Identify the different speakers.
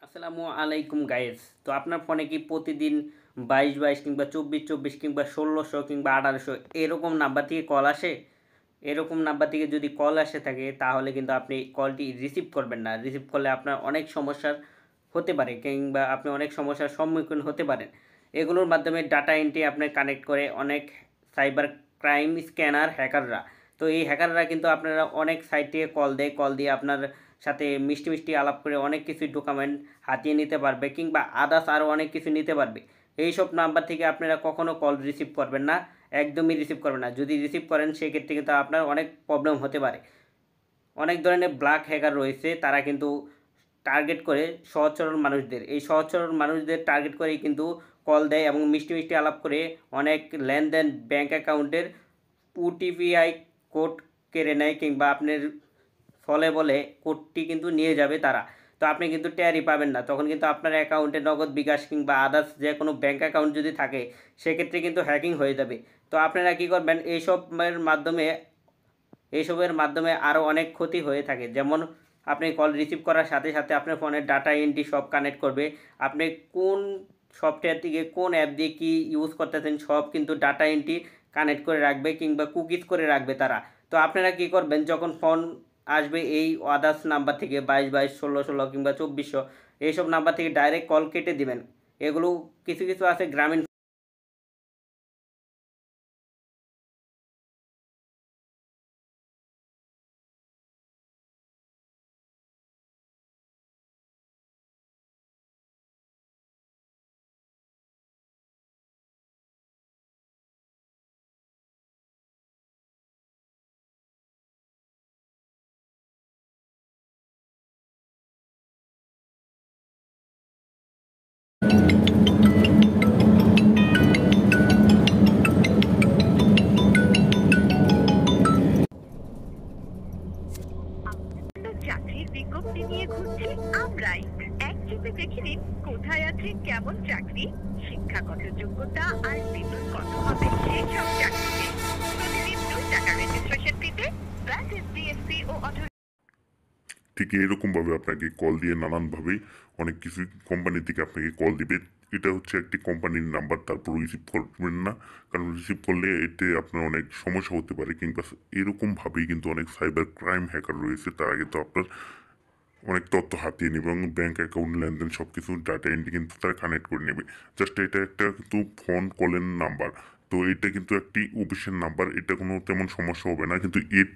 Speaker 1: আসসালামু আলাইকুম গাইস। তো আপনার ফোনে কি প্রতিদিন 22 কিংবা 24 কিংবা 1600 কিংবা 1800 এরকম নাম্বার থেকে কল আসে? এরকম নাম্বার থেকে যদি কল আসে থাকে তাহলে কিন্তু আপনি কলটি রিসিভ করবেন না। রিসিভ করলে আপনার অনেক সমস্যার হতে পারে কিংবা আপনি অনেক সমস্যার সম্মুখীন হতে পারেন। এগুলোর মাধ্যমে ডাটা এন্ট্রি আপনার কানেক্ট করে অনেক সাইবার ক্রাইম স্ক্যানার হ্যাকাররা। তো এই হ্যাকাররা কিন্তু আপনারা অনেক সাইট থেকে কল দেয়, কল দিয়ে আপনার সাথে মিষ্টি মিষ্টি আলাপ করে অনেক কিছুই ডকুমেন্ট হাতিয়ে নিতে পারবে কিংবা আদার্স আরও অনেক কিছু নিতে পারবে। এইসব নাম্বার থেকে আপনারা কখনও কল রিসিভ করবেন না, একদমই রিসিভ করবেন না। যদি রিসিভ করেন সেক্ষেত্রে কিন্তু আপনার অনেক প্রবলেম হতে পারে। অনেক ধরনের ব্ল্যাক হ্যাকার রয়েছে, তারা কিন্তু টার্গেট করে সহজ সরল মানুষদের, এই সহজ সরল মানুষদের টার্গেট করেই কিন্তু কল দেয় এবং মিষ্টি মিষ্টি আলাপ করে অনেক লেনদেন ব্যাঙ্ক অ্যাকাউন্টের ওটিপিআই কোড কেড়ে নেয় কিংবা আপনার ফলে বলে কোডটি কিন্তু নিয়ে যাবে তারা। তো আপনি কিন্তু টেরই পাবেন না, তখন কিন্তু আপনার অ্যাকাউন্টে নগদ বিকাশ কিংবা আদার্স যে কোনো ব্যাঙ্ক অ্যাকাউন্ট যদি থাকে সেক্ষেত্রে কিন্তু হ্যাকিং হয়ে যাবে। তো আপনারা কী করবেন, এইসবের মাধ্যমে আরও অনেক ক্ষতি হয়ে থাকে। যেমন আপনি কল রিসিভ করার সাথে সাথে আপনার ফোনের ডাটা এন্ট্রি সব কানেক্ট করবে। আপনি কোন সফটওয়্যার থেকে কোন অ্যাপ দিয়ে কী ইউজ করতেছেন সব কিন্তু ডাটা এন্ট্রি কানেক্ট করে রাখবে কিংবা কুকিজ করে রাখবে তারা। তো আপনারা কী করবেন, যখন ফোন আসবে এই আদার্স নাম্বার থেকে 22 16 কিংবা 2400 এইসব নাম্বার থেকে ডাইরেক্ট কল কেটে দিবেন। এগুলো কিছু কিছু আছে গ্রামীণ
Speaker 2: চাকরির বিজ্ঞপ্তি নিয়ে ঘুরছি আমরাই। একযোগে দেখে নিন কোথায় আছে কেমন চাকরি, শিক্ষাগত যোগ্যতা আর বেতন কত হবে সেসব চাকরিতে। প্রতিদিন 2 টাকা রেজিস্ট্রেশন ফিতে ব্যাট এসডিএসসি ও
Speaker 3: ঠিক এরকমভাবে আপনাকে কল দিয়ে নানানভাবে অনেক কিছু কোম্পানি থেকে আপনাকে কল দিবে। এটা হচ্ছে একটি কোম্পানির নাম্বার, তারপর রিসিভ করবেন না, কারণ রিসিভ করলে এতে আপনার অনেক সমস্যা হতে পারে। কিংবা এরকমভাবেই কিন্তু অনেক সাইবার ক্রাইম হ্যাকার রয়েছে, তারা কিন্তু আপনার অনেক তথ্য হাতিয়ে নেবে এবং ব্যাঙ্ক অ্যাকাউন্ট লেনদেন সব কিছু ডাটা এন্ট্রি কিন্তু তারা কানেক্ট করে নেবে। জাস্ট এটা একটা কিন্তু ফোন কলের নাম্বার, তো এটা কিন্তু একটি অফিসের নাম্বার, এটা কোনো তেমন সমস্যা হবে না। কিন্তু এর